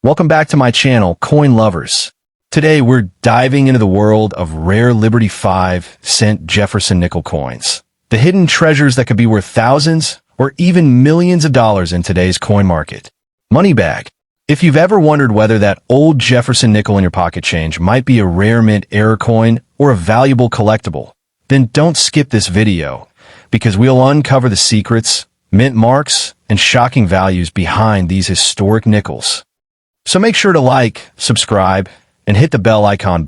Welcome back to my channel, Coin Lovers. Today we're diving into the world of rare Liberty 5-cent Jefferson nickel coins. The hidden treasures that could be worth thousands or even millions of dollars in today's coin market. Money bag. If you've ever wondered whether that old Jefferson nickel in your pocket change might be a rare mint error coin or a valuable collectible, then don't skip this video, because we'll uncover the secrets, mint marks, and shocking values behind these historic nickels. So make sure to like, subscribe, and hit the bell icon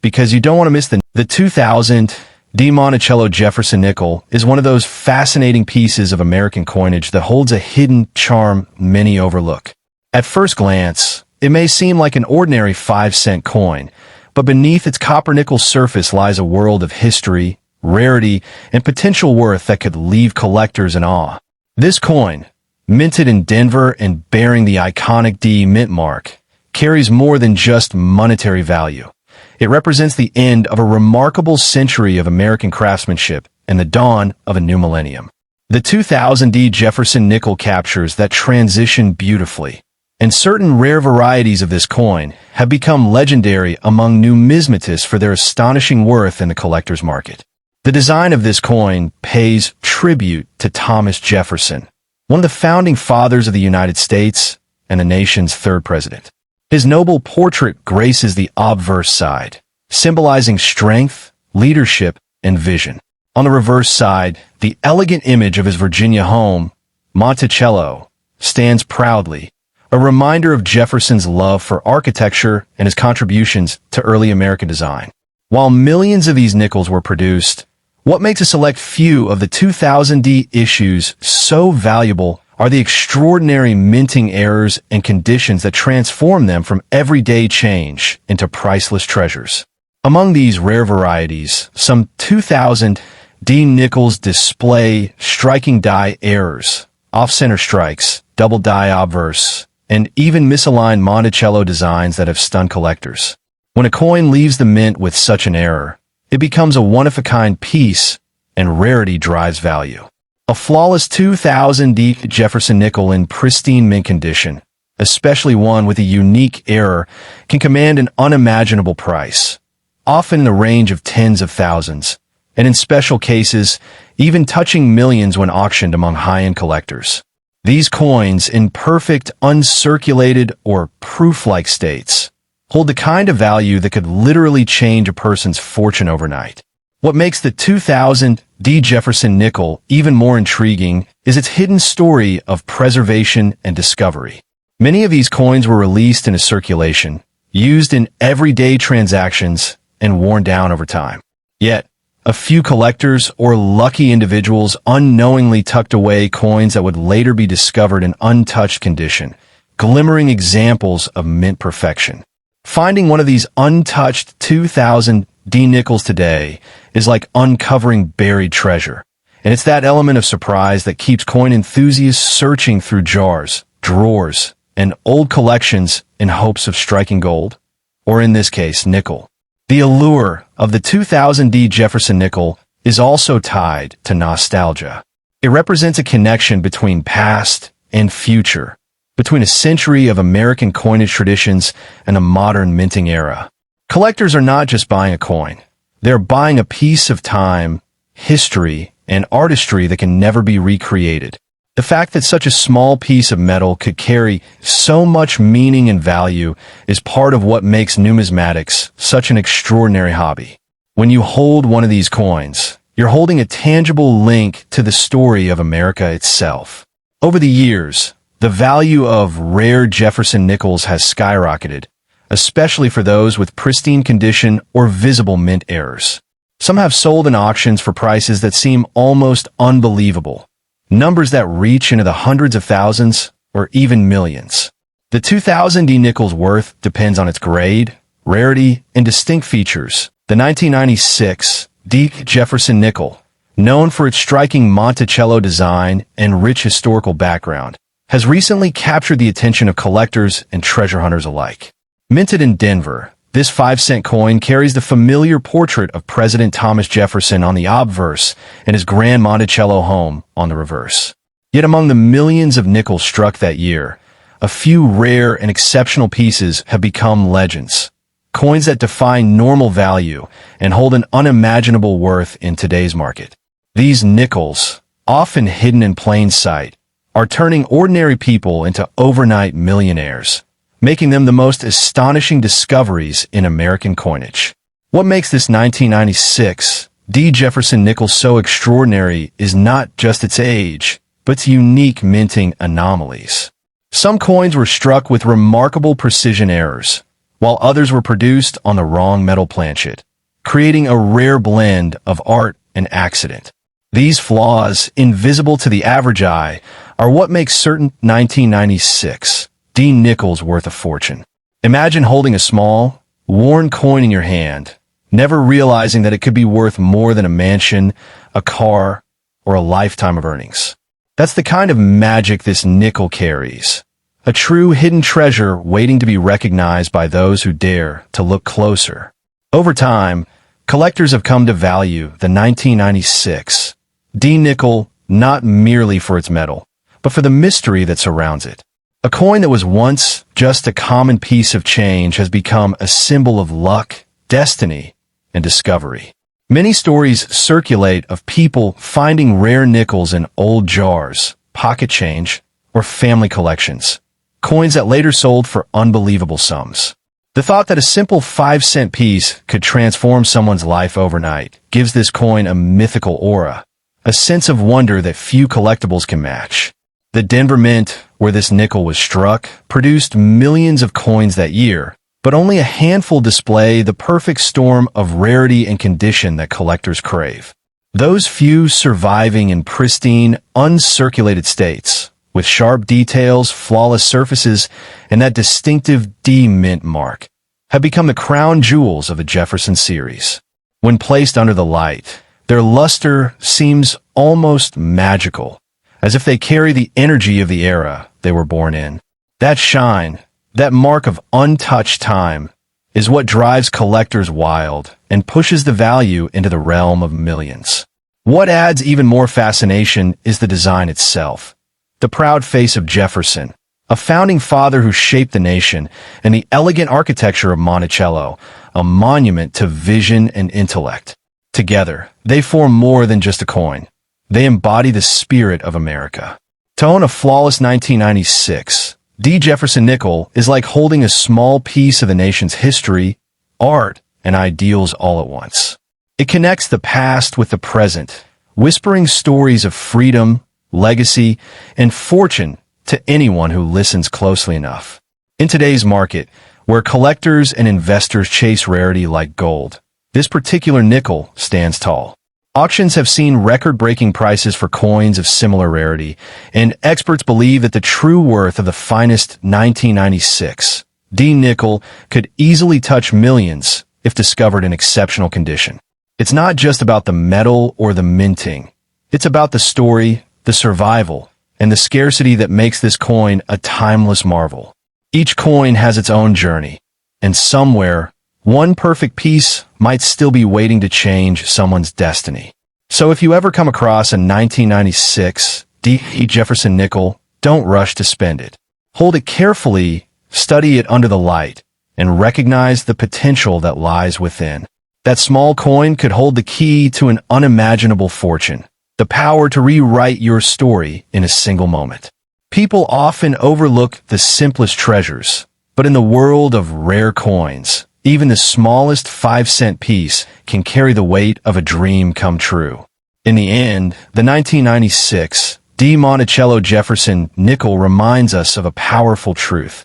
because you don't want to miss the 2000 Monticello Jefferson nickel is one of those fascinating pieces of American coinage that holds a hidden charm many overlook. At first glance, it may seem like an ordinary 5-cent coin, but beneath its copper-nickel surface lies a world of history, rarity, and potential worth that could leave collectors in awe. This coin, minted in Denver and bearing the iconic D mint mark, carries more than just monetary value. It represents the end of a remarkable century of American craftsmanship and the dawn of a new millennium. The 2000 D Jefferson nickel captures that transition beautifully, and certain rare varieties of this coin have become legendary among numismatists for their astonishing worth in the collector's market. The design of this coin pays tribute to Thomas Jefferson, one of the founding fathers of the United States and the nation's third president. His noble portrait graces the obverse side, symbolizing strength, leadership, and vision. On the reverse side, the elegant image of his Virginia home, Monticello, stands proudly, a reminder of Jefferson's love for architecture and his contributions to early American design. While millions of these nickels were produced, what makes a select few of the 2000 D issues so valuable are the extraordinary minting errors and conditions that transform them from everyday change into priceless treasures. Among these rare varieties, some 2000 D nickels display striking die errors, off-center strikes, double die obverse, and even misaligned Monticello designs that have stunned collectors. When a coin leaves the mint with such an error, it becomes a one-of-a-kind piece, and rarity drives value. A flawless 2000 D Jefferson nickel in pristine mint condition, especially one with a unique error, can command an unimaginable price, often in the range of tens of thousands, and in special cases, even touching millions when auctioned among high-end collectors. These coins, in perfect, uncirculated, or proof-like states, hold the kind of value that could literally change a person's fortune overnight. What makes the 2000 D Jefferson nickel even more intriguing is its hidden story of preservation and discovery. Many of these coins were released into circulation, used in everyday transactions, and worn down over time. Yet, a few collectors or lucky individuals unknowingly tucked away coins that would later be discovered in untouched condition, glimmering examples of mint perfection. Finding one of these untouched 2000 D nickels today is like uncovering buried treasure, and it's that element of surprise that keeps coin enthusiasts searching through jars, drawers, and old collections in hopes of striking gold, or in this case, nickel. The allure of the 2000 D Jefferson nickel is also tied to nostalgia. It represents a connection between past and future, between a century of American coinage traditions and a modern minting era. Collectors are not just buying a coin. They're buying a piece of time, history, and artistry that can never be recreated. The fact that such a small piece of metal could carry so much meaning and value is part of what makes numismatics such an extraordinary hobby. When you hold one of these coins, you're holding a tangible link to the story of America itself. Over the years, the value of rare Jefferson nickels has skyrocketed, especially for those with pristine condition or visible mint errors. Some have sold in auctions for prices that seem almost unbelievable, numbers that reach into the hundreds of thousands or even millions. The 2000 D nickel's worth depends on its grade, rarity, and distinct features. The 1996 D Jefferson nickel, known for its striking Monticello design and rich historical background, has recently captured the attention of collectors and treasure hunters alike. Minted in Denver, this 5-cent coin carries the familiar portrait of President Thomas Jefferson on the obverse and his grand Monticello home on the reverse. Yet among the millions of nickels struck that year, a few rare and exceptional pieces have become legends. Coins that defy normal value and hold an unimaginable worth in today's market. These nickels, often hidden in plain sight, are turning ordinary people into overnight millionaires, making them the most astonishing discoveries in American coinage. What makes this 1996 D. Jefferson nickel so extraordinary is not just its age, but its unique minting anomalies. Some coins were struck with remarkable precision errors, while others were produced on the wrong metal planchet, creating a rare blend of art and accident. These flaws, invisible to the average eye, are what makes certain 1996 D nickels worth a fortune. Imagine holding a small, worn coin in your hand, never realizing that it could be worth more than a mansion, a car, or a lifetime of earnings. That's the kind of magic this nickel carries. A true hidden treasure waiting to be recognized by those who dare to look closer. Over time, collectors have come to value the 1996 D nickel not merely for its metal, but for the mystery that surrounds it. A coin that was once just a common piece of change has become a symbol of luck, destiny, and discovery. Many stories circulate of people finding rare nickels in old jars, pocket change, or family collections, coins that later sold for unbelievable sums. The thought that a simple 5-cent piece could transform someone's life overnight gives this coin a mythical aura, a sense of wonder that few collectibles can match. The Denver Mint, where this nickel was struck, produced millions of coins that year, but only a handful display the perfect storm of rarity and condition that collectors crave. Those few surviving in pristine, uncirculated states, with sharp details, flawless surfaces, and that distinctive D mint mark, have become the crown jewels of the Jefferson series. When placed under the light, their luster seems almost magical, as if they carry the energy of the era they were born in. That shine, that mark of untouched time, is what drives collectors wild and pushes the value into the realm of millions. What adds even more fascination is the design itself. The proud face of Jefferson, a founding father who shaped the nation, and the elegant architecture of Monticello, a monument to vision and intellect. Together, they form more than just a coin. They embody the spirit of America. To own a flawless 1996 D. Jefferson nickel is like holding a small piece of the nation's history, art, and ideals all at once. It connects the past with the present, whispering stories of freedom, legacy, and fortune to anyone who listens closely enough. In today's market, where collectors and investors chase rarity like gold, this particular nickel stands tall. Auctions have seen record-breaking prices for coins of similar rarity, and experts believe that the true worth of the finest 1996 D nickel could easily touch millions if discovered in exceptional condition. It's not just about the metal or the minting. It's about the story, the survival, and the scarcity that makes this coin a timeless marvel. Each coin has its own journey, and somewhere, one perfect piece might still be waiting to change someone's destiny. So if you ever come across a 1996 D. Jefferson nickel, don't rush to spend it. Hold it carefully, study it under the light, and recognize the potential that lies within. That small coin could hold the key to an unimaginable fortune, the power to rewrite your story in a single moment. People often overlook the simplest treasures, but in the world of rare coins, even the smallest 5-cent piece can carry the weight of a dream come true. In the end, the 1996 D. Monticello Jefferson nickel reminds us of a powerful truth.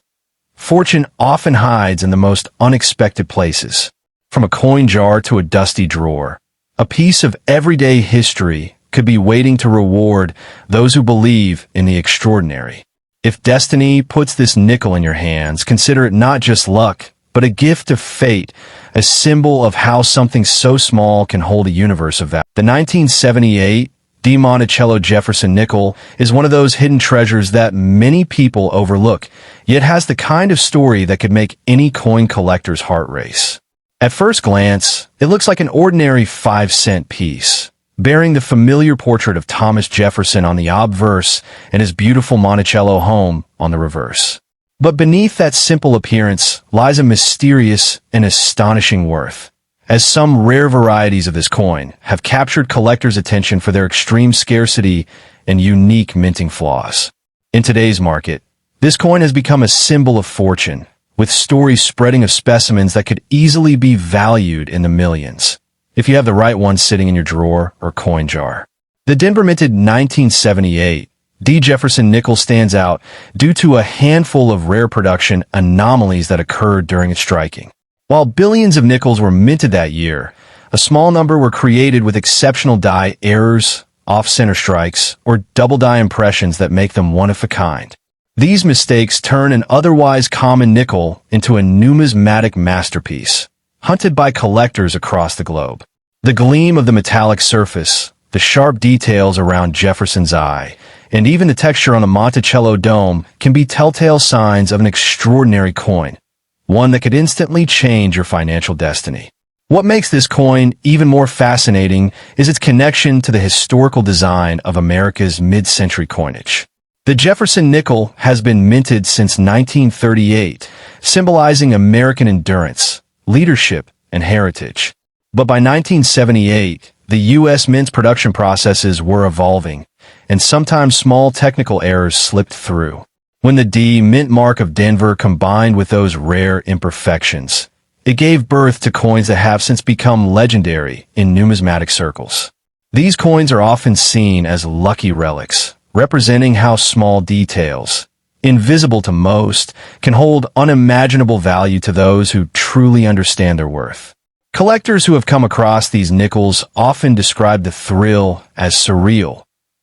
Fortune often hides in the most unexpected places. From a coin jar to a dusty drawer, a piece of everyday history could be waiting to reward those who believe in the extraordinary. If destiny puts this nickel in your hands, consider it not just luck, but a gift of fate, a symbol of how something so small can hold a universe of value. The 1978 D. Monticello Jefferson nickel is one of those hidden treasures that many people overlook, yet has the kind of story that could make any coin collector's heart race. At first glance, it looks like an ordinary 5-cent piece, bearing the familiar portrait of Thomas Jefferson on the obverse and his beautiful Monticello home on the reverse. But beneath that simple appearance lies a mysterious and astonishing worth, as some rare varieties of this coin have captured collectors' attention for their extreme scarcity and unique minting flaws. In today's market, this coin has become a symbol of fortune, with stories spreading of specimens that could easily be valued in the millions, if you have the right one sitting in your drawer or coin jar. The Denver-minted 1978 D. Jefferson nickel stands out due to a handful of rare production anomalies that occurred during its striking. While billions of nickels were minted that year, a small number were created with exceptional die errors, off-center strikes, or double-die impressions that make them one-of-a-kind. These mistakes turn an otherwise common nickel into a numismatic masterpiece, hunted by collectors across the globe. The gleam of the metallic surface, the sharp details around Jefferson's eye, and even the texture on the Monticello dome can be telltale signs of an extraordinary coin, one that could instantly change your financial destiny. What makes this coin even more fascinating is its connection to the historical design of America's mid-century coinage. The Jefferson nickel has been minted since 1938, symbolizing American endurance, leadership, and heritage. But by 1978, the U.S. Mint's production processes were evolving, and sometimes small technical errors slipped through. When the D Mint mark of Denver combined with those rare imperfections, it gave birth to coins that have since become legendary in numismatic circles. These coins are often seen as lucky relics, representing how small details, invisible to most, can hold unimaginable value to those who truly understand their worth. Collectors who have come across these nickels often describe the thrill as surreal,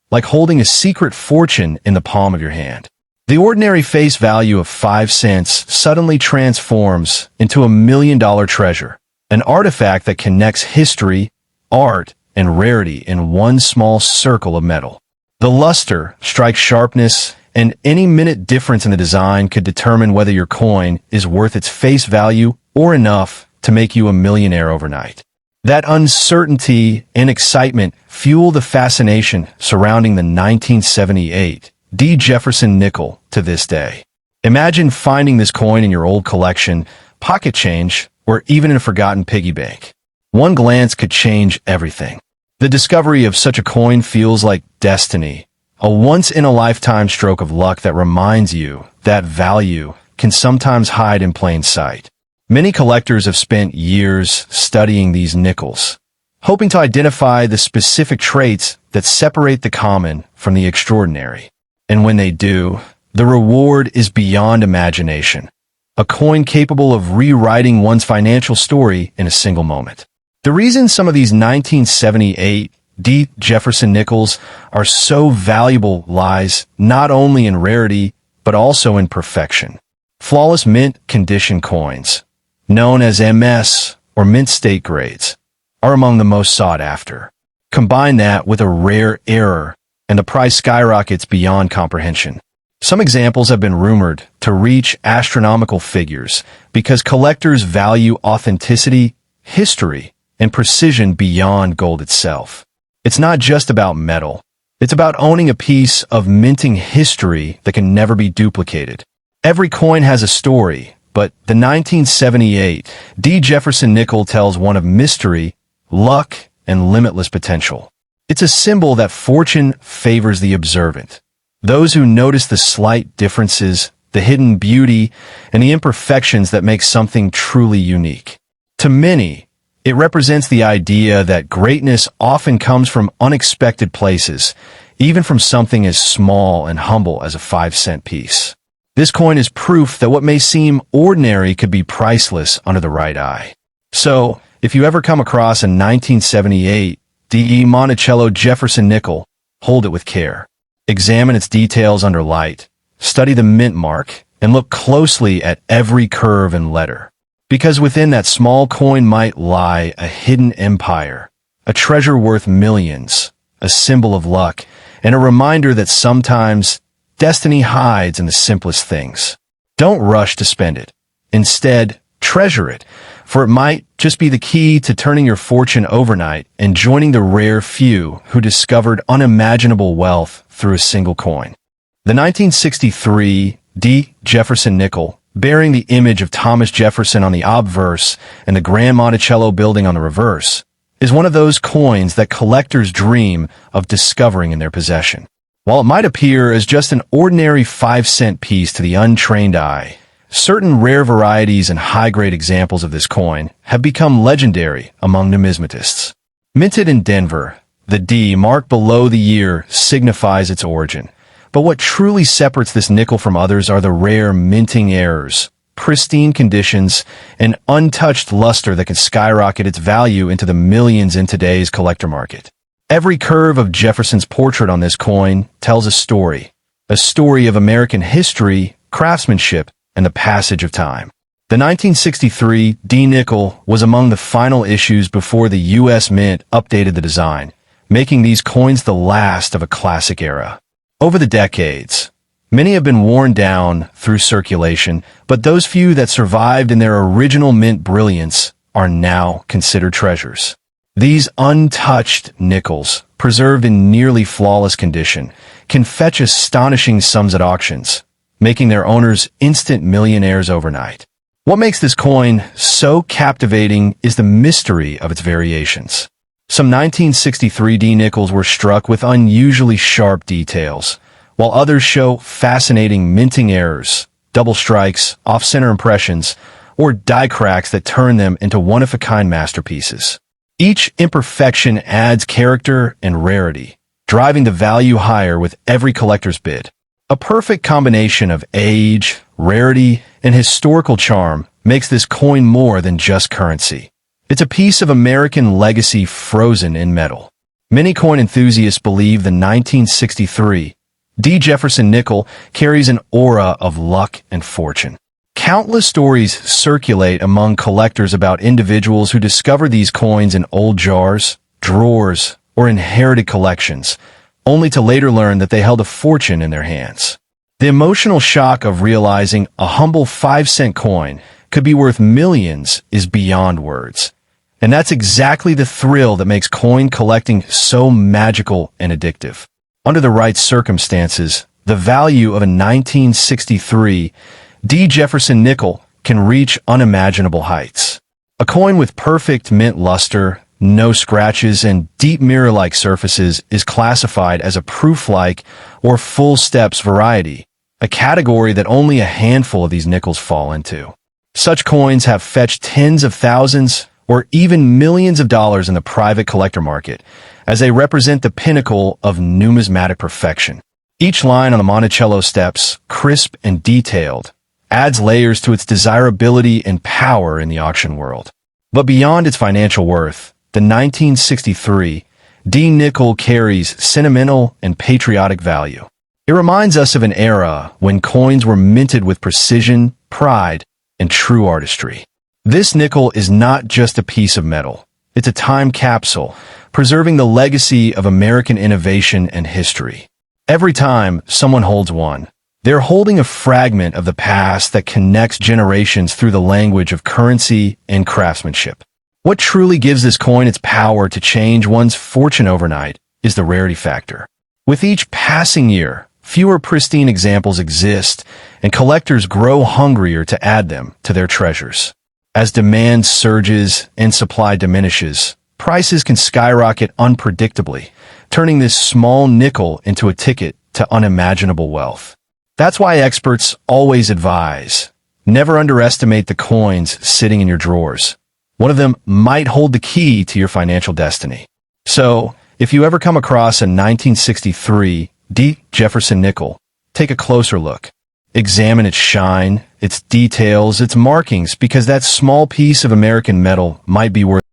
like holding a secret fortune in the palm of your hand. The ordinary face value of 5 cents suddenly transforms into $1 million treasure, an artifact that connects history, art, and rarity in one small circle of metal. The luster, strike sharpness, and any minute difference in the design could determine whether your coin is worth its face value or enough to make you a millionaire overnight. That uncertainty and excitement fuel the fascination surrounding the 1978 D. Jefferson nickel to this day. Imagine finding this coin in your old collection, pocket change, or even in a forgotten piggy bank. One glance could change everything. The discovery of such a coin feels like destiny, a once-in-a-lifetime stroke of luck that reminds you that value can sometimes hide in plain sight. Many collectors have spent years studying these nickels, hoping to identify the specific traits that separate the common from the extraordinary. And when they do, the reward is beyond imagination, a coin capable of rewriting one's financial story in a single moment. The reason some of these 1978 D. Jefferson nickels are so valuable lies not only in rarity, but also in perfection. Flawless mint condition coins, known as MS or mint state grades, are among the most sought after. Combine that with a rare error, and the price skyrockets beyond comprehension. Some examples have been rumored to reach astronomical figures because collectors value authenticity, history, and precision beyond gold itself. It's not just about metal. It's about owning a piece of minting history that can never be duplicated. Every coin has a story, but the 1978 D. Jefferson nickel tells one of mystery, luck, and limitless potential. It's a symbol that fortune favors the observant, those who notice the slight differences, the hidden beauty, and the imperfections that make something truly unique. To many, it represents the idea that greatness often comes from unexpected places, even from something as small and humble as a 5-cent piece. This coin is proof that what may seem ordinary could be priceless under the right eye. So, if you ever come across a 1978 D. Monticello Jefferson nickel, hold it with care. Examine its details under light, study the mint mark, and look closely at every curve and letter. Because within that small coin might lie a hidden empire, a treasure worth millions, a symbol of luck, and a reminder that sometimes destiny hides in the simplest things. Don't rush to spend it. Instead, treasure it, for it might just be the key to turning your fortune overnight and joining the rare few who discovered unimaginable wealth through a single coin. The 1963 D. Jefferson nickel, bearing the image of Thomas Jefferson on the obverse and the Grand Monticello building on the reverse, is one of those coins that collectors dream of discovering in their possession. While it might appear as just an ordinary 5-cent piece to the untrained eye, certain rare varieties and high-grade examples of this coin have become legendary among numismatists. Minted in Denver, the D mark below the year signifies its origin. But what truly separates this nickel from others are the rare minting errors, pristine conditions, and untouched luster that can skyrocket its value into the millions in today's collector market. Every curve of Jefferson's portrait on this coin tells a story of American history, craftsmanship, and the passage of time. The 1963 D nickel was among the final issues before the U.S. Mint updated the design, making these coins the last of a classic era. Over the decades, many have been worn down through circulation, but those few that survived in their original mint brilliance are now considered treasures. These untouched nickels, preserved in nearly flawless condition, can fetch astonishing sums at auctions, making their owners instant millionaires overnight. What makes this coin so captivating is the mystery of its variations. Some 1963 D nickels were struck with unusually sharp details, while others show fascinating minting errors, double strikes, off-center impressions, or die cracks that turn them into one-of-a-kind masterpieces. Each imperfection adds character and rarity, driving the value higher with every collector's bid. A perfect combination of age, rarity, and historical charm makes this coin more than just currency. It's a piece of American legacy frozen in metal. Many coin enthusiasts believe the 1963 D. Jefferson nickel carries an aura of luck and fortune. Countless stories circulate among collectors about individuals who discover these coins in old jars, drawers, or inherited collections, only to later learn that they held a fortune in their hands. The emotional shock of realizing a humble 5-cent coin could be worth millions is beyond words. And that's exactly the thrill that makes coin collecting so magical and addictive. Under the right circumstances, the value of a 1963 D. Jefferson nickel can reach unimaginable heights. A coin with perfect mint luster, no scratches, and deep mirror-like surfaces is classified as a proof-like or full steps variety, a category that only a handful of these nickels fall into. Such coins have fetched tens of thousands or even millions of dollars in the private collector market, as they represent the pinnacle of numismatic perfection. Each line on the Monticello steps, crisp and detailed, adds layers to its desirability and power in the auction world. But beyond its financial worth, the 1963 D nickel carries sentimental and patriotic value. It reminds us of an era when coins were minted with precision, pride, and true artistry. This nickel is not just a piece of metal. It's a time capsule, preserving the legacy of American innovation and history. Every time someone holds one, they're holding a fragment of the past that connects generations through the language of currency and craftsmanship. What truly gives this coin its power to change one's fortune overnight is the rarity factor. With each passing year, fewer pristine examples exist, and collectors grow hungrier to add them to their treasures. As demand surges and supply diminishes, prices can skyrocket unpredictably, turning this small nickel into a ticket to unimaginable wealth. That's why experts always advise, never underestimate the coins sitting in your drawers. One of them might hold the key to your financial destiny. So, if you ever come across a 1963 D. Jefferson nickel, take a closer look. Examine its shine, its details, its markings, because that small piece of American metal might be worth